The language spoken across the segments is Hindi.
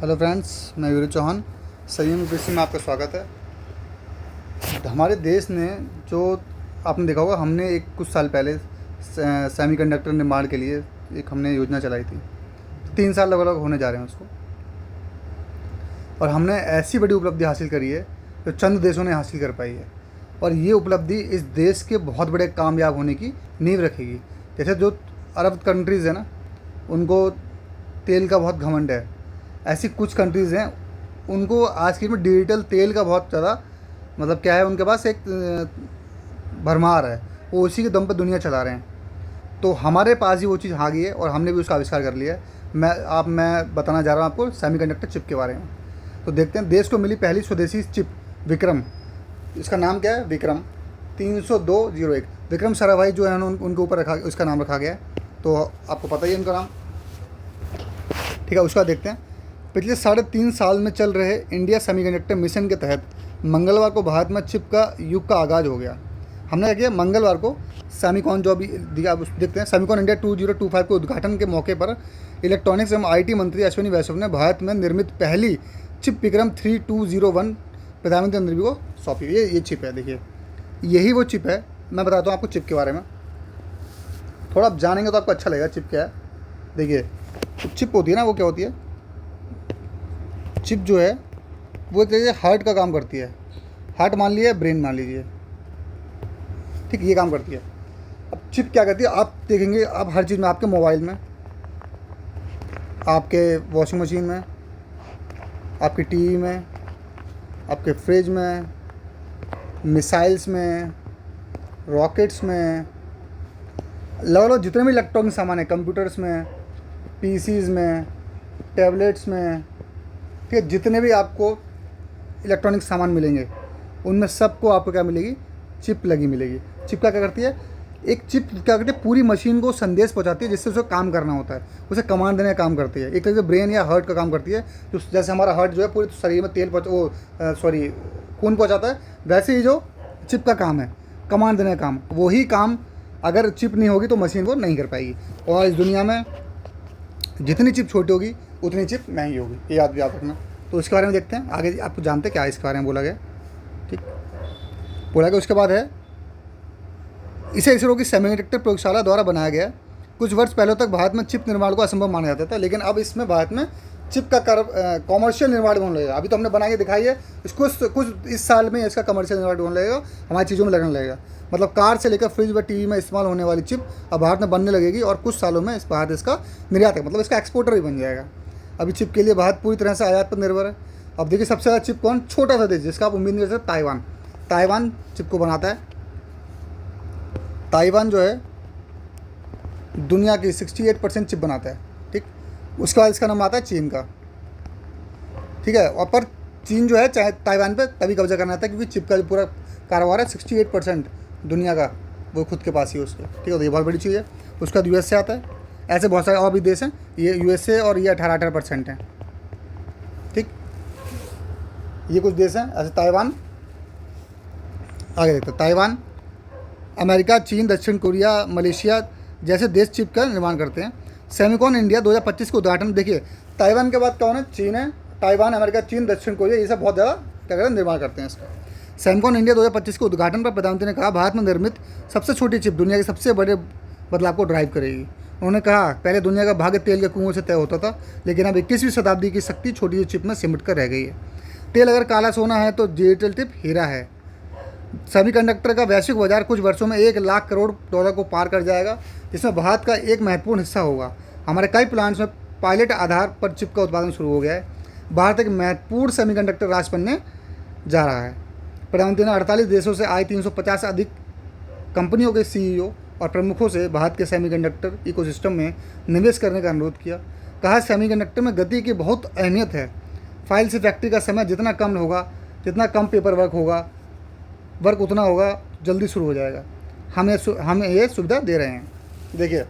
हेलो फ्रेंड्स, मैं वीरू चौहान। संयम कृषि में आपका स्वागत है। हमारे देश ने जो आपने देखा होगा, हमने एक कुछ साल पहले सेमीकंडक्टर निर्माण के लिए एक हमने योजना चलाई थी। 3 साल लगभग होने जा रहे हैं उसको, और हमने ऐसी बड़ी उपलब्धि हासिल करी है जो चंद देशों ने हासिल कर पाई है। और ये उपलब्धि इस देश के बहुत बड़े कामयाब होने की नींव रखेगी। जैसे जो अरब कंट्रीज़ है ना, उनको तेल का बहुत घमंड है। ऐसी कुछ कंट्रीज़ हैं, उनको आज की में डिजिटल तेल का बहुत ज़्यादा मतलब क्या है, उनके पास एक भरमार है। वो उसी के दम पर दुनिया चला रहे हैं। तो हमारे पास ही वो चीज़ आ गई है और हमने भी उसका आविष्कार कर लिया है। मैं बताना जा रहा हूँ आपको सेमीकंडक्टर चिप के बारे में। तो देखते हैं, देश को मिली पहली स्वदेशी चिप विक्रम। इसका नाम क्या है? विक्रम 30201। विक्रम साराभाई जो है उनके ऊपर रखा, उसका नाम रखा गया है। तो आपको पता ही है उनका नाम, ठीक है। उसका देखते हैं। पिछले 3.5 साल में चल रहे इंडिया सेमीकंडक्टर मिशन के तहत मंगलवार को भारत में चिप का युग का आगाज़ हो गया। हमने क्या किया, मंगलवार को सेमीकॉन जो अभी दिया, देखते हैं। सेमीकॉन इंडिया 2025 के उद्घाटन के मौके पर इलेक्ट्रॉनिक्स एवं IT मंत्री अश्विनी वैष्णव ने भारत में निर्मित पहली चिप विक्रम 3201 प्रधानमंत्री नरेंद्र मोदी को सौंपी। ये चिप है, देखिए, यही वो चिप है। मैं बताता हूँ आपको चिप के बारे में, थोड़ा आप जानेंगे तो आपको अच्छा लगेगा चिप क्या है। देखिए, चिप होती है ना, वो क्या होती है? चिप जो है वो एक तरीके से हार्ट का काम करती है। हार्ट मान लीजिए, ब्रेन मान लीजिए, ठीक, ये काम करती है। अब चिप क्या करती है, आप देखेंगे, आप हर चीज़ में, आपके मोबाइल में, आपके वॉशिंग मशीन में, आपकी टीवी में, आपके फ्रिज में, मिसाइल्स में, रॉकेट्स में, लगभग जितने भी इलेक्ट्रॉनिक सामान है, कंप्यूटर्स में, PCs में, टैबलेट्स में, ठीक है, जितने भी आपको इलेक्ट्रॉनिक सामान मिलेंगे उनमें सबको आपको क्या मिलेगी? चिप लगी मिलेगी। चिप क्या करती है? एक चिप क्या करती है, पूरी मशीन को संदेश पहुंचाती है जिससे उसे काम करना होता है, उसे कमांड देने का काम करती है। एक तरह से ब्रेन या हार्ट का काम करती है। जो जैसे हमारा हार्ट जो है पूरे शरीर में खून पहुँचाता है, वैसे ही जो चिप का काम है, कमांड देने का काम, वही काम अगर चिप नहीं होगी तो मशीन वो नहीं कर पाएगी। और इस दुनिया में जितनी चिप छोटी होगी उतनी चिप महंगी होगी, ये याद रखना। तो इसके बारे में देखते हैं आगे। आपको जानते हैं क्या इसके बारे में बोला गया? ठीक, बोला गया। उसके बाद है, इसे इसरो की सेमीकंडक्टर प्रयोगशाला द्वारा बनाया गया। कुछ वर्ष पहले तक भारत में चिप निर्माण को असंभव माना जाता था, लेकिन अब इसमें भारत में चिप का कॉमर्शियल निर्माण होने लगेगा। अभी तो हमने बना के दिखाई है, इसको कुछ इस साल में इसका कमर्शियल निर्माण होने लगेगा, हमारी चीज़ों में लगने लगेगा। मतलब कार से लेकर फ्रिज व टीवी में इस्तेमाल होने वाली चिप अब भारत में बनने लगेगी, और कुछ सालों में भारत इसका निर्यात है, मतलब इसका एक्सपोर्टर भी बन जाएगा। अभी चिप के लिए भारत पूरी तरह से आयात पर निर्भर है। अब देखिए, सबसे ज़्यादा चिप कौन? छोटा सा देश जिसका आप उम्मीद नहीं कर सकते, ताइवान। ताइवान चिप को बनाता है। ताइवान जो है दुनिया की 68% चिप बनाता है, ठीक। उसके बाद इसका नाम आता है चीन का, ठीक है। और पर चीन जो है चाहे ताइवान पे तभी कब्जा करना आता है क्योंकि चिप का जो पूरा कारोबार है 68% दुनिया का वो खुद के पास ही है उसके, ठीक है। तो ये बहुत बड़ी चीज़ है। उसका बाद USA आता है। ऐसे बहुत सारे और भी देश हैं, ये USA और ये 18% हैं, ठीक। ये कुछ देश हैं ऐसे। ताइवान, आगे देखते हैं। ताइवान, अमेरिका, चीन, दक्षिण कोरिया, मलेशिया जैसे देश चिप का निर्माण करते हैं। सेमीकॉन इंडिया 2025 के उद्घाटन, देखिए, ताइवान के बाद कौन है? चीन है। ताइवान, अमेरिका, चीन, दक्षिण कोरिया, ये सब बहुत ज़्यादा क्या करते हैं? निर्माण करते हैं इसका। सेमीकॉन इंडिया 2025 के उद्घाटन पर प्रधानमंत्री ने कहा, भारत में निर्मित सबसे छोटी चिप दुनिया के सबसे बड़े बदलाव को ड्राइव करेगी। उन्होंने कहा, पहले दुनिया का भाग्य तेल के कुओं से तय होता था, लेकिन अब 21वीं शताब्दी की शक्ति छोटी सी चिप में सिमट कर रह गई है। तेल अगर काला सोना है तो डिजिटल चिप हीरा है। सेमीकंडक्टर का वैश्विक बाजार कुछ वर्षों में $1,00,000 को पार कर जाएगा, जिसमें भारत का एक महत्वपूर्ण हिस्सा होगा। हमारे कई प्लांट्स में पायलट आधार पर चिप का उत्पादन शुरू हो गया है। भारत एक महत्वपूर्ण सेमीकंडक्टर राष्ट्र बनने जा रहा है। प्रधानमंत्री ने 48 देशों से आए 350 से अधिक कंपनियों के CEO और प्रमुखों से भारत के सेमीकंडक्टर इकोसिस्टम में निवेश करने का अनुरोध किया। कहा, सेमीकंडक्टर में गति की बहुत अहमियत है। फाइल से फैक्ट्री का समय जितना कम होगा, जितना कम पेपर वर्क उतना होगा, जल्दी शुरू हो जाएगा। हमें ये सुविधा दे रहे हैं। देखिए,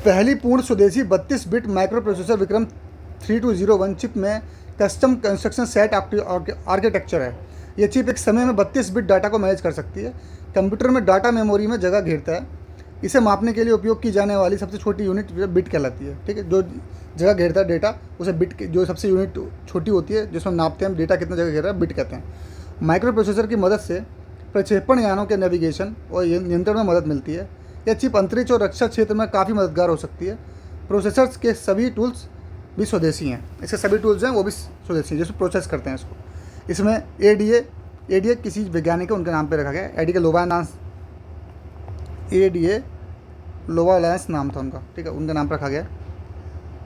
पहली पूर्ण स्वदेशी 32 bit micro processor Vikram 3201 chip में कस्टम कंस्ट्रक्शन सेट आर्किटेक्चर है। ये चिप एक समय में 32 बिट डाटा को मैनेज कर सकती है। कंप्यूटर में डाटा मेमोरी में जगह घेरता है। इसे मापने के लिए उपयोग की जाने वाली सबसे छोटी यूनिट बिट कहलाती है। ठीक है, जो जगह घेरता है डेटा उसे बिट, जो सबसे यूनिट छोटी होती है जिसमें नापते हैं हम डेटा कितना जगह घेर रहा है, बिट कहते हैं। माइक्रो प्रोसेसर की मदद से प्रक्षेपण यानों के नेविगेशन और नियंत्रण में मदद मिलती है। यह चिप अंतरिक्ष और रक्षा क्षेत्र में काफ़ी मददगार हो सकती है। प्रोसेसर्स के सभी टूल्स भी स्वदेशी हैं, इसके सभी टूल्स हैं वो भी स्वदेशी हैं, जिसमें प्रोसेस करते हैं इसको। इसमें एडीए किसी वैज्ञानिक है उनके नाम पे रखा गया है। एडीए लोवालांस नाम था उनका, ठीक है, उनका नाम रखा गया।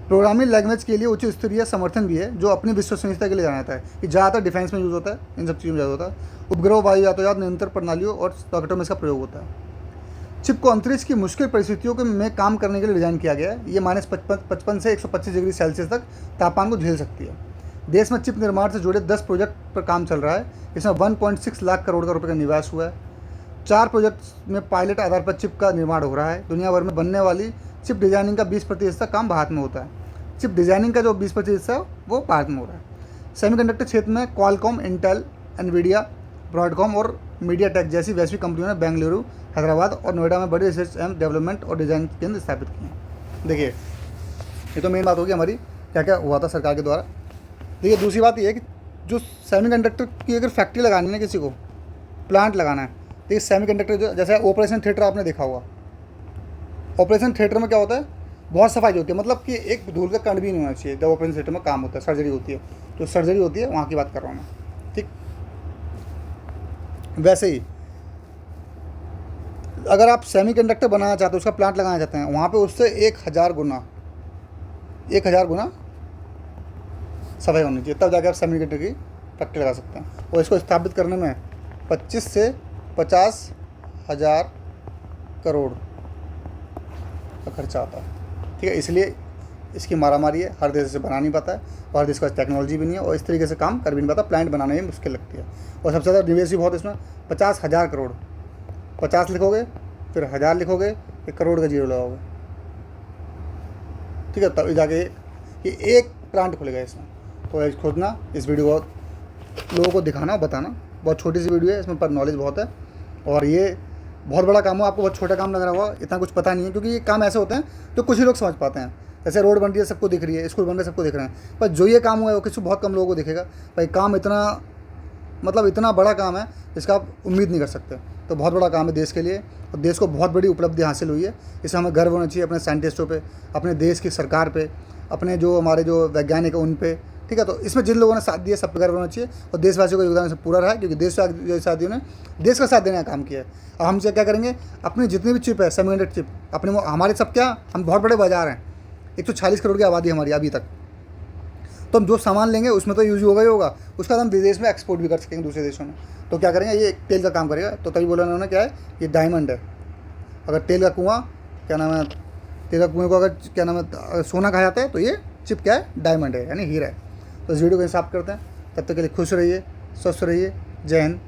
प्रोग्रामिंग लैंग्वेज के लिए उच्च स्तरीय समर्थन भी है, जो अपनी विश्वसनीयता के लिए जाना जाता है। ये ज़्यादातर डिफेंस में यूज़ होता है, इन सब चीज़ों में ज़्यादा होता है। उपग्रह, वायु यातायात नियंत्रण प्रणालियों और रॉकेटों में इसका प्रयोग होता है। चिप को अंतरिक्ष की मुश्किल परिस्थितियों में काम करने के लिए डिज़ाइन किया गया है। ये -55 से 125 डिग्री सेल्सियस तक तापमान को झेल सकती है। देश में चिप निर्माण से जुड़े 10 प्रोजेक्ट पर काम चल रहा है। इसमें 1.6 लाख करोड़ का रुपये का निवेश हुआ है। 4 प्रोजेक्ट्स में पायलट आधार पर चिप का निर्माण हो रहा है। दुनिया भर में बनने वाली चिप डिजाइनिंग का 20% का काम भारत में होता है। चिप डिजाइनिंग का जो 20% है वो भारत में हो रहा है। सेमीकंडक्टर क्षेत्र में क्वालकॉम, इंटेल, एनवीडिया, ब्रॉडकॉम और मीडियाटेक जैसी वैश्विक कंपनियों ने बेंगलुरु, हैदराबाद और नोएडा में बड़े रिसर्च एंड डेवलपमेंट और डिज़ाइन केंद्र स्थापित किए हैं। देखिए, ये तो मेन बात होगी हमारी क्या क्या हुआ था सरकार के द्वारा। देखिए, दूसरी बात ये है कि जो सेमीकंडक्टर की अगर फैक्ट्री लगानी है ना, किसी को प्लांट लगाना है, तो ये सेमीकंडक्टर जो जैसे ऑपरेशन थिएटर आपने देखा होगा, ऑपरेशन थिएटर में क्या होता है, बहुत सफाई होती है, मतलब कि एक धूल का कण भी नहीं होना चाहिए। जब ऑपरेशन थिएटर में काम होता है, सर्जरी होती है, तो सर्जरी होती है वहाँ की बात कर रहा हूँ मैं। ठीक, वैसे ही अगर आप सेमीकंडक्टर बनाना चाहते हो, उसका प्लांट लगाना चाहते हैं, वहाँ पे उससे 1000 गुना सफाई होनी चाहिए, तब जाकर आप सेमीकंडक्टर की फैक्ट्री लगा सकते हैं। और इसको स्थापित करने में 25 से 50 हज़ार करोड़ का खर्चा आता है। ठीक है, इसलिए इसकी मारामारी है, हर देश से बना नहीं पाता है और हर देश के पास टेक्नोलॉजी भी नहीं है और इस तरीके से काम कर भी नहीं पाता, प्लांट बनाने में मुश्किल लगती है। और सबसे ज़्यादा निवेश भी बहुत इसमें, 50,000 करोड़। 50 लिखोगे, फिर 1000 लिखोगे, फिर करोड़ का जीरो लगाओगे। ठीक है, तब जाके ये एक प्लांट खुलेगा इसमें। तो खोजना, इस वीडियो को लोगों को दिखाना, बताना। बहुत छोटी सी वीडियो है, इसमें पर नॉलेज बहुत है और ये बहुत बड़ा काम हो, आपको बहुत छोटा काम लग रहा होगा, इतना कुछ पता नहीं है, क्योंकि ये काम ऐसे होते हैं तो कुछ ही लोग समझ पाते हैं। जैसे रोड बन रही है, सबको दिख रही है, स्कूल बन रहे सबको दिख रहे हैं, पर जो ये काम हुआ है वो किसी बहुत कम लोगों को दिखेगा। भाई काम इतना, मतलब इतना बड़ा काम है जिसका आप उम्मीद नहीं कर सकते। तो बहुत बड़ा काम है देश के लिए और देश को बहुत बड़ी उपलब्धि हासिल हुई है। इससे हमें गर्व होना चाहिए अपने साइंटिस्टों पे, अपने देश की सरकार पे, अपने जो हमारे जो वैज्ञानिक हैं उन पे। ठीक है, तो इसमें जिन लोगों ने साथ दिया सब पे गर्व होना चाहिए और देशवासियों का योगदान से पूरा रहा है, क्योंकि देशवासियों ने देश का साथ देने का काम किया है। अब हम क्या करेंगे, अपनी जितनी भी चिप है, सेमीकंडक्टर चिप, अपने हमारे सब क्या, हम बहुत बड़े बाजार हैं, 140 करोड़ की आबादी हमारी अभी तक। तो हम जो सामान लेंगे उसमें तो यूज होगा ही होगा, उसका हम विदेश में एक्सपोर्ट भी कर सकेंगे दूसरे देशों में। तो क्या करेंगे, ये तेल का काम करेगा। तो तभी बोला उन्होंने क्या है, ये डायमंड है। अगर तेल का कुआँ, क्या नाम है, तेल का कुएँ को अगर क्या नाम है सोना कहा जाता है, तो ये चिप क्या है, डायमंड है, यानी हीरा है। तो इस वीडियो को हिसाब करते हैं। तब तक के लिए खुश रहिए, स्वस्थ रहिए। जय हिंद।